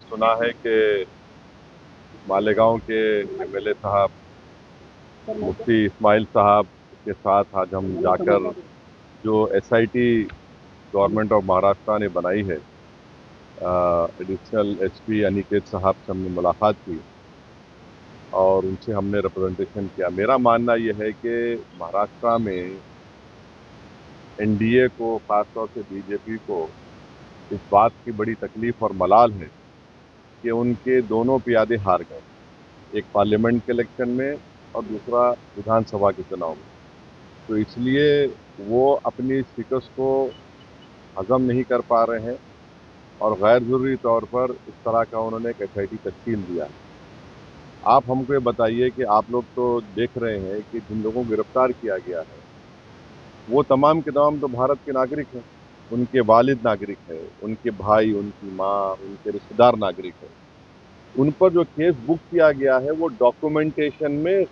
सुना है कि मालेगांव के एमएलए साहब मुफ्ती इस्माइल साहब के साथ आज हम जाकर जो एसआईटी गवर्नमेंट ऑफ महाराष्ट्र ने बनाई है, एडिशनल एसपी अनिकेत साहब से हमने मुलाकात की और उनसे हमने रिप्रेजेंटेशन किया। मेरा मानना यह है कि महाराष्ट्र में एनडीए को, खासतौर से बीजेपी को, इस बात की बड़ी तकलीफ और मलाल है कि उनके दोनों प्यादे हार गए, एक पार्लियामेंट के इलेक्शन में और दूसरा विधानसभा के चुनाव में। तो इसलिए वो अपनी शिकस्त को हजम नहीं कर पा रहे हैं और गैर जरूरी तौर पर इस तरह का उन्होंने एक एसआईटी तश्कील दिया है। आप हमको ये बताइए कि आप लोग तो देख रहे हैं कि जिन लोगों को गिरफ्तार किया गया है वो तमाम के तमाम तो भारत के नागरिक हैं, उनके वालिद नागरिक है, उनके भाई, उनकी माँ, उनके रिश्तेदार नागरिक है। उन पर जो केस बुक किया गया है वो डॉक्यूमेंटेशन में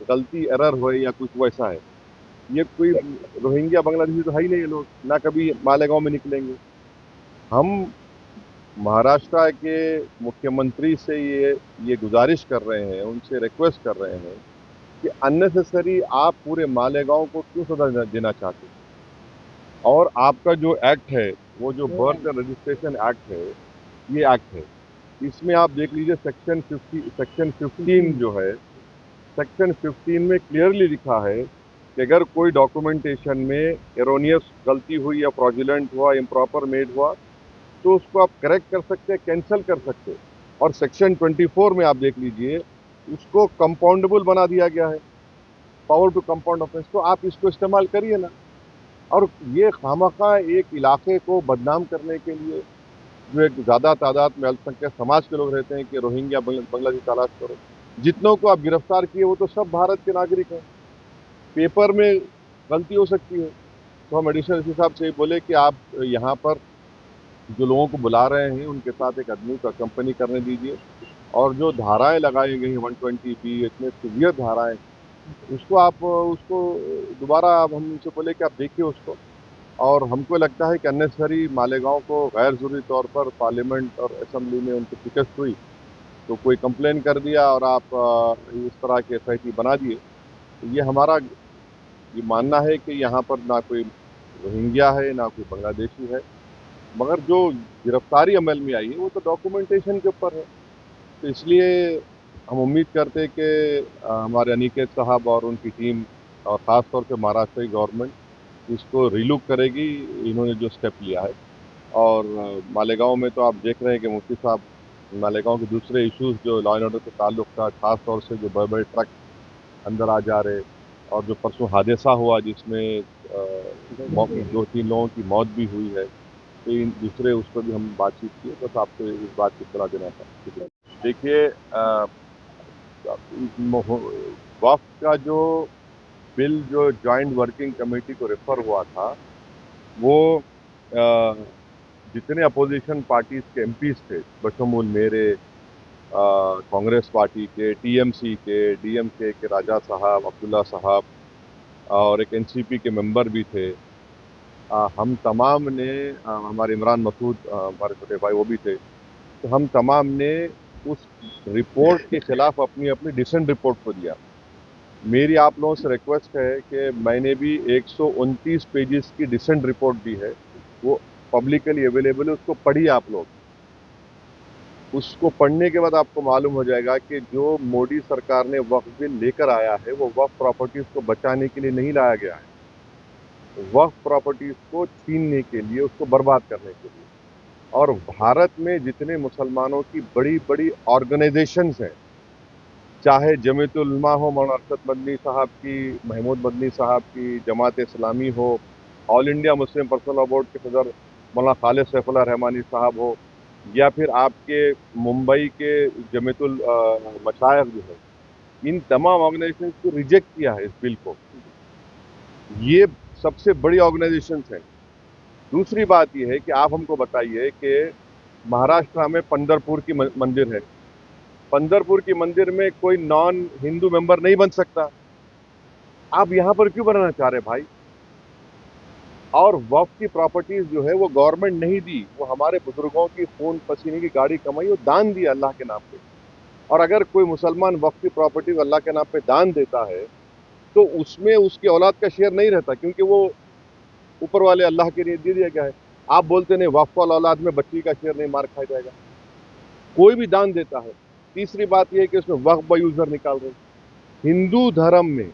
गलती एरर हो या कुछ वैसा है। ये कोई रोहिंग्या बांग्लादेशी तो है ही नहीं, ये लोग ना कभी मालेगांव में निकलेंगे। हम महाराष्ट्र के मुख्यमंत्री से ये गुजारिश कर रहे हैं, उनसे रिक्वेस्ट कर रहे हैं कि अननेसेसरी आप पूरे मालेगांव को क्यों सजा देना चाहते हैं। और आपका जो एक्ट है, वो जो बर्थ रजिस्ट्रेशन एक्ट है, ये एक्ट है, इसमें आप देख लीजिए सेक्शन 15 जो है, सेक्शन 15 में क्लियरली लिखा है कि अगर कोई डॉक्यूमेंटेशन में एरोनियस गलती हुई या फ्रॉडुलेंट हुआ, इम्प्रॉपर मेड हुआ, तो उसको आप करेक्ट कर सकते हैं, कैंसिल कर सकते हैं। और सेक्शन 24 में आप देख लीजिए, उसको कंपाउंडेबल बना दिया गया है, पावर टू कंपाउंड ऑफेंस। तो आप इसको इस्तेमाल करिए ना। और ये खामखा एक इलाके को बदनाम करने के लिए, जो एक ज्यादा तादाद में अल्पसंख्यक समाज के लोग रहते हैं कि रोहिंग्या बांग्लादेशी तलाश करो, जितनों को आप गिरफ्तार किए वो तो सब भारत के नागरिक हैं। पेपर में गलती हो सकती है, तो हम एडिशनल एसपी साहब से बोले कि आप यहाँ पर जो लोगों को बुला रहे हैं उनके साथ एक आदमी को कंपनी करने दीजिए, और जो धाराएं लगाई गई हैं 120B, इतने सीवियर धाराएं, उसको दोबारा आप हम उनसे बोले कि आप देखिए उसको। और हमको लगता है कि अननेसरी मालेगांव को गैर जरूरी तौर पर पार्लियामेंट और असेंबली में उनकी शिकस्त हुई, तो कोई कंप्लेन कर दिया और आप इस तरह के एसआईटी बना दिए। तो ये हमारा ये मानना है कि यहाँ पर ना कोई रोहिंग्या है, ना कोई बांग्लादेशी है, मगर जो गिरफ्तारी अमल में आई है वो तो डॉक्यूमेंटेशन के ऊपर है। तो इसलिए हम उम्मीद करते हैं कि हमारे अनिकेत साहब और उनकी टीम, और ख़ास तौर से महाराष्ट्र की गवर्नमेंट इसको रिलुक करेगी, इन्होंने जो स्टेप लिया है। और मालेगांव में तो आप देख रहे हैं कि मुफ्ती साहब मालेगांव के दूसरे इश्यूज जो लॉ एंड ऑर्डर से ताल्लुक था, खास तौर से जो बड़े बड़े ट्रक अंदर आ जा रहे, और जो परसों हादसा हुआ जिसमें 2-3 लोगों की मौत भी हुई है, तो इन दूसरे उस पर भी हम बातचीत की। बस आपसे इस बात की सलाह देना था। देखिए, वक्फ का जो बिल जो जॉइंट वर्किंग कमेटी को रेफर हुआ था, वो जितने अपोजिशन पार्टीज के एमपीज थे, बशमूल मेरे, कांग्रेस पार्टी के, टीएमसी के, डीएमके के राजा साहब, अब्दुल्ला साहब, और एक एनसीपी के मेंबर भी थे, हम तमाम ने, हमारे इमरान मसूद, हमारे छोटे भाई वो भी थे, तो हम तमाम ने उस रिपोर्ट के खिलाफ अपनी अपनी डिसेंट रिपोर्ट को दिया। मेरी आप लोगों से रिक्वेस्ट है कि मैंने भी 129 पेजेस की डिसेंट रिपोर्ट दी है, वो पब्लिकली अवेलेबल है, उसको पढ़िए आप लोग। उसको पढ़ने के बाद आपको मालूम हो जाएगा कि जो मोदी सरकार ने वक्फ बिल लेकर आया है वो वक्फ प्रॉपर्टीज को बचाने के लिए नहीं लाया गया है, वक्फ प्रॉपर्टीज को छीनने के लिए, उसको बर्बाद करने के लिए। और भारत में जितने मुसलमानों की बड़ी बड़ी ऑर्गेनाइजेशंस हैं, चाहे जमीयतुल उलमा हो, मौलाना अरशद मदनी साहब की, महमूद मदनी साहब की, जमात इस्लामी हो, all India Muslim personal law board के सदर मौलाना खालिद सैफुल्लाह रहमानी साहब हो, या फिर आपके मुंबई के जमीयतुल मशाइख जो है, इन तमाम ऑर्गेनाइजेशन को रिजेक्ट किया है इस बिल को। ये सबसे बड़ी ऑर्गेनाइजेशंस हैं। दूसरी बात यह है कि आप हमको बताइए कि महाराष्ट्र में पंढरपुर की मंदिर है, पंढरपुर की मंदिर में कोई नॉन हिंदू मेंबर नहीं बन सकता। आप यहां पर क्यों बनाना चाह रहे भाई? और वक्फ की प्रॉपर्टीज जो है वो गवर्नमेंट नहीं दी, वो हमारे बुजुर्गों की खून पसीने की गाड़ी कमाई, वो दान दिया अल्लाह के नाम पे। और अगर कोई मुसलमान वक्फ की प्रॉपर्टीज अल्लाह के नाम पे दान देता है तो उसमें उसकी औलाद का शेयर नहीं रहता, क्योंकि वो ऊपर वाले अल्लाह के लिए दे दिया गया है। आप बोलते नहीं वक्फ वाला औलाद में बच्ची का शेयर नहीं, मार खाया जाएगा। कोई भी दान देता है। तीसरी बात यह है कि उसमें वक्फ बाय यूजर निकाल रहे हैं। हिंदू धर्म में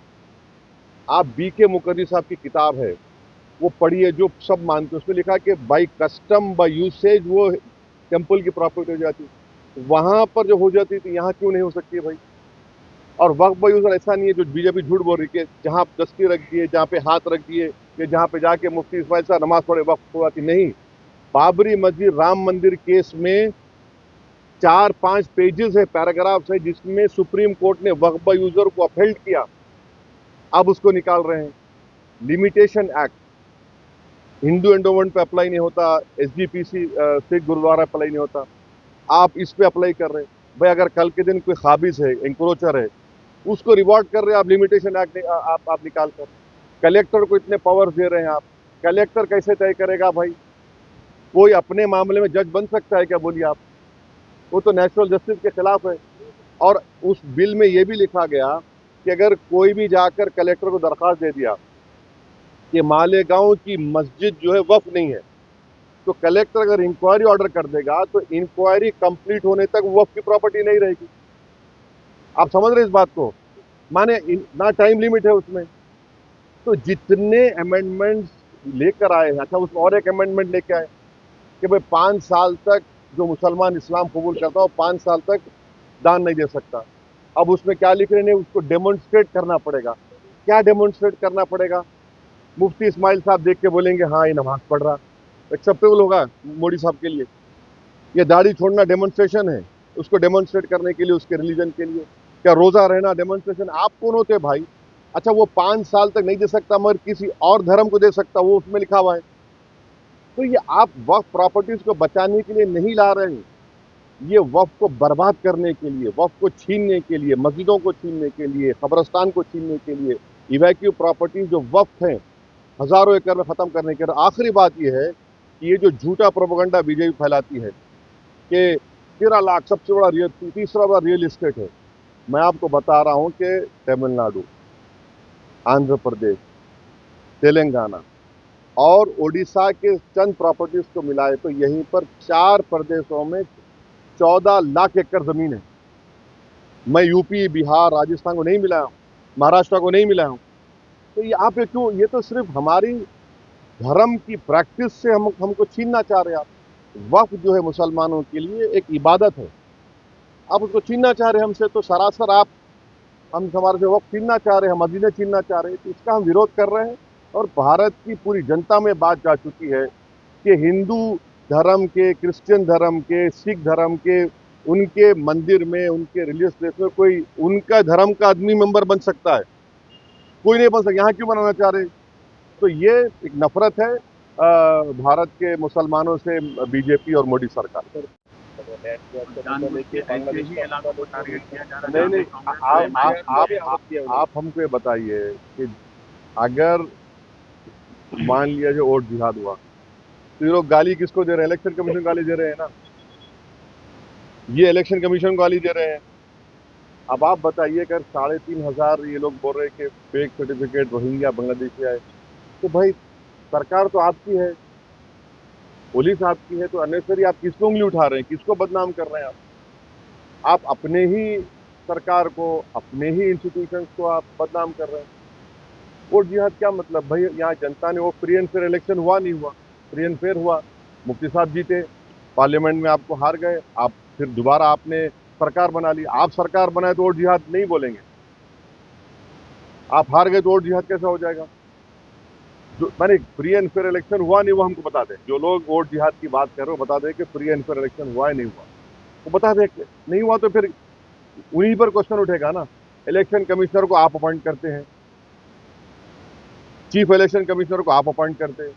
आप बीके मुकर्री साहब की किताब है वो पढ़िए, जो सब मानते हैं, उसमें लिखा है कि बाई कस्टम बाई यूसेज वो टेम्पल की प्रॉपर्टी हो जाती, वहां पर जो हो जाती थी यहाँ क्यों नहीं हो सकती है भाई। और वक्फ बाय यूजर ऐसा नहीं है जो बीजेपी झूठ बोल रही है कि जहां दस्ती रख दिए, जहां पे हाथ रख दिए, कि जहां पे जाके मुफ्ती इस्माइल साहब नमाज पढ़े वक्फ हो जाती, नहीं। बाबरी मस्जिद राम मंदिर केस में 4-5 पेजेस है, पैराग्राफ्स है, जिसमें सुप्रीम कोर्ट ने वक्फ बाय यूजर को अपहेल्ड किया। अब उसको निकाल रहे हैं। लिमिटेशन एक्ट हिंदू एंडोमेंट पे अप्लाई नहीं होता, एसजीपीसी सिख गुरुद्वारा अप्लाई नहीं होता, आप इस पे अप्लाई कर रहे हैं। भाई अगर कल के दिन कोई खाबिज है, इंक्रोचर है, उसको रिवॉर्ड कर रहे हैं आप, लिमिटेशन एक्ट आप निकाल कर। कलेक्टर को इतने पावर्स दे रहे हैं आप, कलेक्टर कैसे तय करेगा भाई। कोई अपने मामले में जज बन सकता है क्या, बोलिए आप। वो तो नेचुरल जस्टिस के खिलाफ है। और उस बिल में यह भी लिखा गया कि अगर कोई भी जाकर कलेक्टर को दरखास्त दे दिया कि मालेगांव की मस्जिद जो है वक्फ नहीं है, तो कलेक्टर अगर इंक्वायरी ऑर्डर कर देगा तो इंक्वायरी कंप्लीट होने तक वक्फ की प्रॉपर्टी नहीं रहेगी। आप समझ रहे इस बात को, माने ना टाइम लिमिट है उसमें। तो जितने अमेंडमेंट्स लेकर आए हैं, अच्छा उसमें और एक अमेंडमेंट लेके आए कि भाई 5 साल तक जो मुसलमान इस्लाम कबूल करता हो 5 साल तक दान नहीं दे सकता। अब उसमें क्या लिख रहे हैं, उसको डेमोन्स्ट्रेट करना पड़ेगा। क्या डेमोन्स्ट्रेट करना पड़ेगा। मुफ्ती इस्माइल साहब देख के बोलेंगे हाँ ये नमाज पढ़ रहा, एक्सेप्टेबल होगा मोदी साहब के लिए। ये दाढ़ी छोड़ना डेमोन्स्ट्रेशन है, उसको डेमोन्स्ट्रेट करने के लिए, उसके रिलीजन के लिए। क्या रोजा रहना डेमोन्स्ट्रेशन। आप कौन होते भाई। अच्छा वो 5 साल तक नहीं दे सकता मगर किसी और धर्म को दे सकता, वो उसमें लिखा हुआ है। तो ये आप वक्फ प्रॉपर्टीज को बचाने के लिए नहीं ला रहे हैं, ये वक्फ को बर्बाद करने के लिए, वक्फ को छीनने के लिए, मस्जिदों को छीनने के लिए, कब्रस्तान को छीनने के लिए, इवैक्यू प्रॉपर्टीज जो वक्फ हैं हजारों एकड़ में खत्म करने के लिए। आखिरी बात यह है कि ये जो झूठा प्रोपेगेंडा बीजेपी फैलाती है कि 13 लाख सबसे बड़ा तीसरा बड़ा रियल एस्टेट है। मैं आपको बता रहा हूं कि तमिलनाडु, आंध्र प्रदेश, तेलंगाना और ओडिशा के चंद प्रॉपर्टीज को मिलाए तो यहीं पर 4 प्रदेशों में 14 लाख एकड़ जमीन है। मैं यूपी, बिहार, राजस्थान को नहीं मिलाया हूं, महाराष्ट्र को नहीं मिलाया हूं। तो ये आप क्यों, ये तो सिर्फ हमारी धर्म की प्रैक्टिस से हमको छीनना चाह रहे हैं आप। वक्फ जो है मुसलमानों के लिए एक इबादत है, आप उसको छीनना चाह रहे हैं हमसे। तो सरासर आप हम हमारे से वक्फ छीनना चाह रहे हैं, मस्जिदें छीनना चाह रहे हैं। तो इसका हम विरोध कर रहे हैं। और भारत की पूरी जनता में बात जा चुकी है कि हिंदू धर्म के, क्रिश्चियन धर्म के, सिख धर्म के, उनके मंदिर में, उनके रिलीजियस प्लेस में कोई उनका धर्म का आदमी मेंबर बन सकता है, कोई नहीं बन सकता। यहाँ क्यों बनाना चाह रहे। तो ये एक नफरत है भारत के मुसलमानों से बीजेपी और मोदी सरकार। नहीं नहीं, आप हमको ये बताइए कि अगर मान लिया जो वोट जिहाद हुआ तो ये लोग गाली किसको दे रहे हैं, इलेक्शन कमीशन को गाली दे रहे हैं ना, ये इलेक्शन कमीशन को गाली दे रहे हैं। अब आप बताइए अगर 3,500 ये लोग बोल रहे हैं कि फेक सर्टिफिकेट रोहिंग्या बांग्लादेशी आए, तो भाई सरकार तो आपकी है, पुलिस आपकी है, तो अननेसेसरी आप किसको उंगली उठा रहे हैं, किसको बदनाम कर रहे हैं आप अपने ही सरकार को, अपने ही इंस्टीट्यूशंस को आप बदनाम कर रहे हैं। वोट जिहाद क्या मतलब भाई। यहाँ जनता ने वो फ्री एंड फेयर इलेक्शन हुआ नहीं हुआ, फ्री एंड फेयर हुआ, मुफ्ती साहब जीते, पार्लियामेंट में आपको हार गए, आप फिर दोबारा आपने सरकार बना ली। आप सरकार बनाए तो वोट जिहाद नहीं बोलेंगे, आप हार गए तो वोट जिहाद कैसा हो जाएगा। जो मैंने फ्री एंड फेयर इलेक्शन हुआ नहीं, वो हमको बता दें। जो लोग वोट जिहाद की बात कर रहे हो बता दें कि फ्री एंड फेयर इलेक्शन हुआ है नहीं हुआ, वो बता दें। नहीं हुआ तो फिर उन्हीं पर क्वेश्चन उठेगा ना। इलेक्शन कमिश्नर को आप अपॉइंट करते हैं, चीफ इलेक्शन कमिश्नर को आप अपॉइंट करते हैं,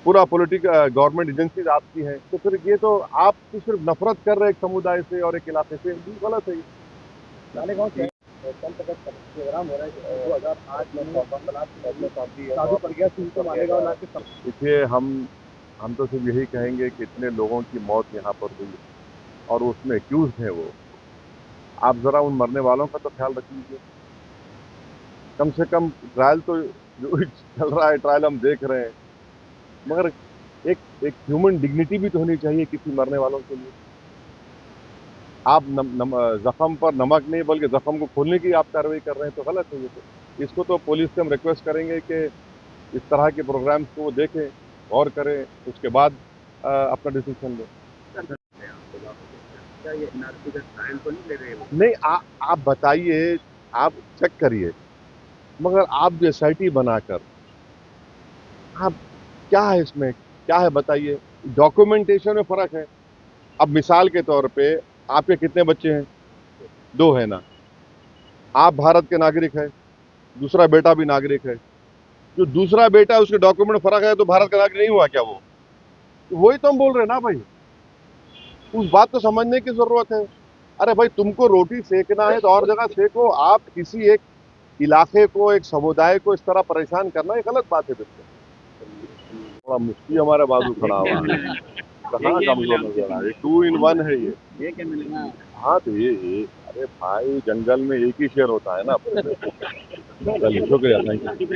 पूरा पॉलिटिकल गवर्नमेंट एजेंसीज आपकी है। तो फिर ये तो आप तो सिर्फ नफरत कर रहे हैं एक समुदाय से और एक इलाके से, गलत है। कल तक प्रोग्राम हो रहा है 2008 में साधु पड़ गया सिंह को मालेगा और लाके देखिए हम तो सिर्फ यही कहेंगे कि इतने लोगों की मौत यहाँ पर हुई और उसमें एक्यूज हैं वो। आप जरा उन मरने वालों का तो ख्याल रख लीजिए। कम से कम ट्रायल तो जो चल रहा है, ट्रायल हम देख रहे हैं, मगर एक एक ह्यूमन डिग्निटी भी तो होनी चाहिए किसी मरने वालों के लिए। आप जख्म पर नमक नहीं बल्कि जख्म को खोलने की आप कार्रवाई कर रहे हैं, तो गलत है ये तो। इसको तो पुलिस से हम रिक्वेस्ट करेंगे कि इस तरह के प्रोग्राम्स को वो देखें, गौर करें, उसके बाद अपना डिसीजन लें। क्या ये एनआरसी का ट्रायल तो नहीं ले रहे वो? नहीं, आप बताइए, आप चेक करिए, मगर आप जो एसआईटी बनाकर आप क्या है इसमें, क्या है बताइए। डॉक्यूमेंटेशन में फर्क है। अब मिसाल के तौर पे आपके कितने बच्चे हैं? 2 है ना। आप भारत के नागरिक हैं, दूसरा बेटा भी नागरिक है। जो दूसरा बेटा है उसके डॉक्यूमेंट फर्क है तो भारत का नागरिक नहीं हुआ क्या वो? वही तो हम बोल रहे हैं ना भाई। उस बात को समझने की जरूरत है। अरे भाई, तुमको रोटी सेकना है तो और जगह सेको। आप किसी एक इलाके को, एक समुदाय को इस तरह परेशान करना ये गलत बात है। बिल्कुल थोड़ा मुफ्ती हमारे बाजू खड़ा हुआ है, कहाँ कमजोर नजर आ रहा है। 2 in 1 है ये। क्या मिलेगा? हाँ तो ये अरे भाई, जंगल में एक ही शेर होता है ना। चलिए, शुक्रिया, थैंक यू।